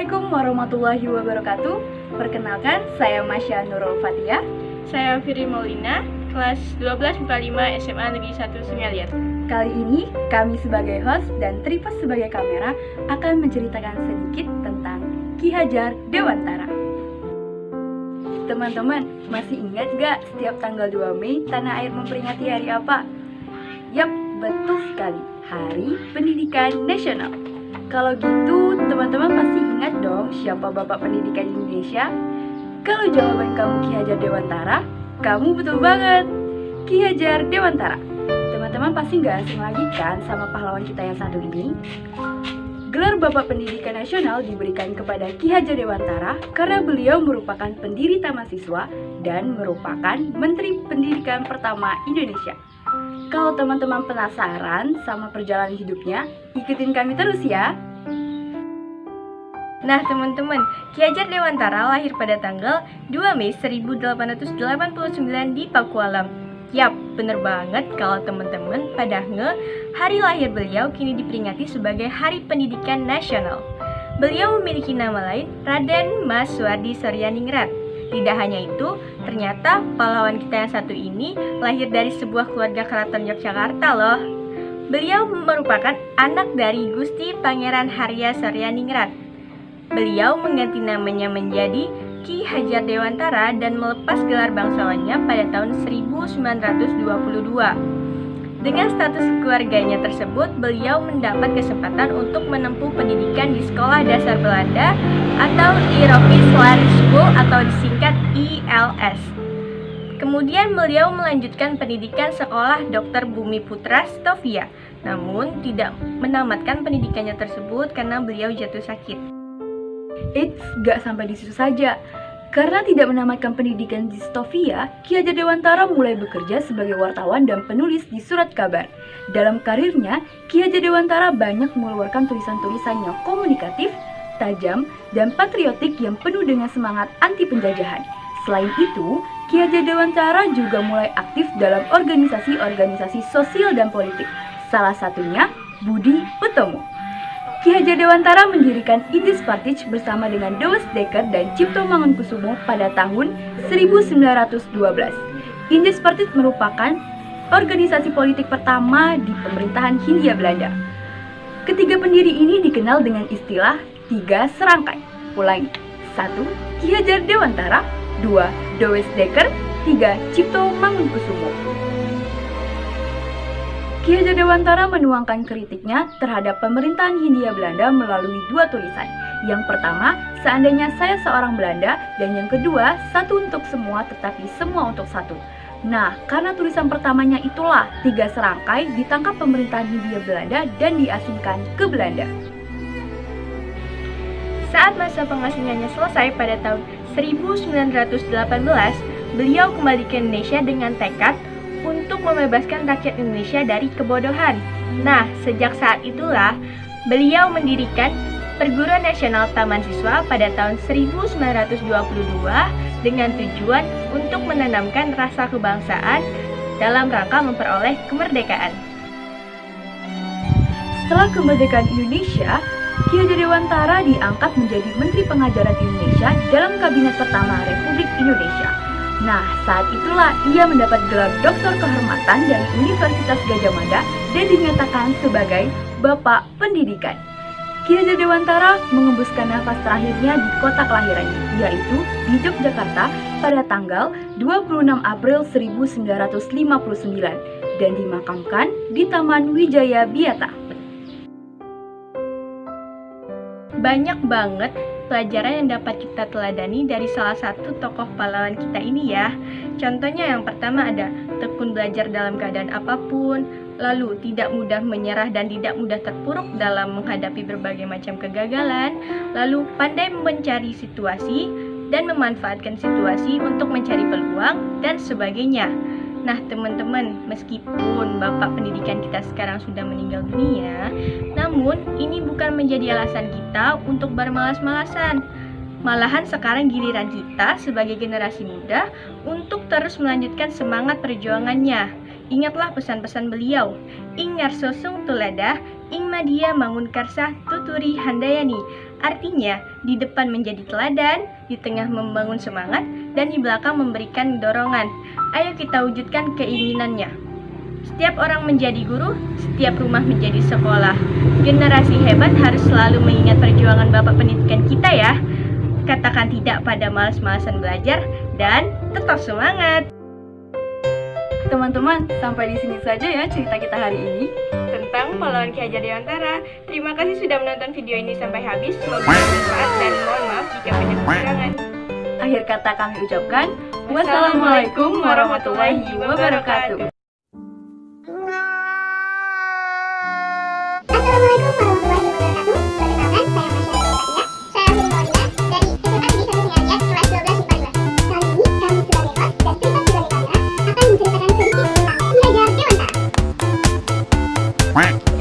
Assalamualaikum warahmatullahi wabarakatuh. Perkenalkan, saya Masya Nurul Fatia. Saya Firi Maulina, kelas 12 MIPA 5 SMA Negeri 1 Sungai Liat. Kali ini, kami sebagai host dan Tripas sebagai kamera akan menceritakan sedikit tentang Ki Hajar Dewantara. Teman-teman, masih ingat gak setiap tanggal 2 Mei tanah air memperingati hari apa? Yap, betul sekali, Hari Pendidikan Nasional. Kalau gitu, teman-teman pasti ingat dong siapa Bapak Pendidikan Indonesia? Kalau jawaban kamu Ki Hajar Dewantara, kamu betul banget, Ki Hajar Dewantara. Teman-teman pasti nggak asing lagi kan sama pahlawan kita yang satu ini? Gelar Bapak Pendidikan Nasional diberikan kepada Ki Hajar Dewantara karena beliau merupakan pendiri Taman Siswa dan merupakan Menteri Pendidikan pertama Indonesia. Kalau teman-teman penasaran sama perjalanan hidupnya, ikutin kami terus ya. Nah teman-teman, Ki Hajar Dewantara lahir pada tanggal 2 Mei 1889 di Pakualam. Yap, bener banget kalau teman-teman pada hari lahir beliau kini diperingati sebagai Hari Pendidikan Nasional. Beliau memiliki nama lain Raden Mas Suwardi Suryaningrat. Tidak hanya itu, ternyata pahlawan kita yang satu ini lahir dari sebuah keluarga keraton Yogyakarta loh. Beliau merupakan anak dari Gusti Pangeran Harya Suryaningrat. Beliau mengganti namanya menjadi Ki Hajar Dewantara dan melepas gelar bangsawannya pada tahun 1922. Dengan status keluarganya tersebut, beliau mendapat kesempatan untuk menempuh pendidikan di Sekolah Dasar Belanda atau Europees School atau disingkat ILS. Kemudian beliau melanjutkan pendidikan Sekolah Dr. Bumi Putra Stovia, namun tidak menamatkan pendidikannya tersebut karena beliau jatuh sakit. Eits, gak sampai di situ saja. Karena tidak menamatkan pendidikan di Stovia, Ki Hajar Dewantara mulai bekerja sebagai wartawan dan penulis di surat kabar. Dalam karirnya, Ki Hajar Dewantara banyak mengeluarkan tulisan-tulisan yang komunikatif, tajam, dan patriotik yang penuh dengan semangat anti penjajahan. Selain itu, Ki Hajar Dewantara juga mulai aktif dalam organisasi-organisasi sosial dan politik. Salah satunya Budi Utomo. Ki Hajar Dewantara mendirikan Indis Partij bersama dengan Dewes Dekker dan Cipto Mangunkusumo pada tahun 1912. Indis Partij merupakan organisasi politik pertama di pemerintahan Hindia Belanda. Ketiga pendiri ini dikenal dengan istilah tiga serangkai. Ulangi, 1. Ki Hajar Dewantara, 2. Dewes Dekker, 3. Cipto Mangunkusumo. Ki Hajar Dewantara menuangkan kritiknya terhadap pemerintahan Hindia Belanda melalui dua tulisan. Yang pertama, seandainya saya seorang Belanda, dan yang kedua, satu untuk semua tetapi semua untuk satu. Nah, karena tulisan pertamanya itulah tiga serangkai ditangkap pemerintahan Hindia Belanda dan diasingkan ke Belanda. Saat masa pengasingannya selesai pada tahun 1918, beliau kembali ke Indonesia dengan tekad untuk membebaskan rakyat Indonesia dari kebodohan. Nah, sejak saat itulah beliau mendirikan Perguruan Nasional Taman Siswa pada tahun 1922 dengan tujuan untuk menanamkan rasa kebangsaan dalam rangka memperoleh kemerdekaan. Setelah kemerdekaan Indonesia, Ki Hajar Dewantara diangkat menjadi Menteri Pengajaran Indonesia dalam Kabinet pertama Republik Indonesia. Nah, saat itulah ia mendapat gelar doktor kehormatan dari Universitas Gadjah Mada dan dinyatakan sebagai Bapak Pendidikan. Ki Hajar Dewantara mengembuskan nafas terakhirnya di kota kelahirannya, yaitu di Yogyakarta pada tanggal 26 April 1959 dan dimakamkan di Taman Wijaya Biata. Banyak banget pelajaran yang dapat kita teladani dari salah satu tokoh pahlawan kita ini ya. Contohnya yang pertama ada tekun belajar dalam keadaan apapun, lalu tidak mudah menyerah dan tidak mudah terpuruk dalam menghadapi berbagai macam kegagalan, lalu pandai mencari situasi dan memanfaatkan situasi untuk mencari peluang dan sebagainya. Nah teman-teman, meskipun Bapak Pendidikan kita sekarang sudah meninggal dunia, namun ini bukan menjadi alasan kita untuk bermalas-malasan. Malahan sekarang giliran kita sebagai generasi muda untuk terus melanjutkan semangat perjuangannya. Ingatlah pesan-pesan beliau. Ing ngarso sung tulada, ing madia mangun karsa tuturi handayani. Artinya, di depan menjadi teladan, di tengah membangun semangat, dan di belakang memberikan dorongan. Ayo kita wujudkan keinginannya. Setiap orang menjadi guru, setiap rumah menjadi sekolah. Generasi hebat harus selalu mengingat perjuangan Bapak Pendidikan kita ya. Katakan tidak pada malas-malasan belajar, dan tetap semangat. Teman-teman, sampai di sini saja ya cerita kita hari ini. Tentang pahlawan Ki Hajar Dewantara. Terima kasih sudah menonton video ini sampai habis. Semoga bermanfaat dan mohon maaf jika banyak kekurangan. Akhir kata kami ucapkan, wassalamualaikum warahmatullahi wabarakatuh. Quack.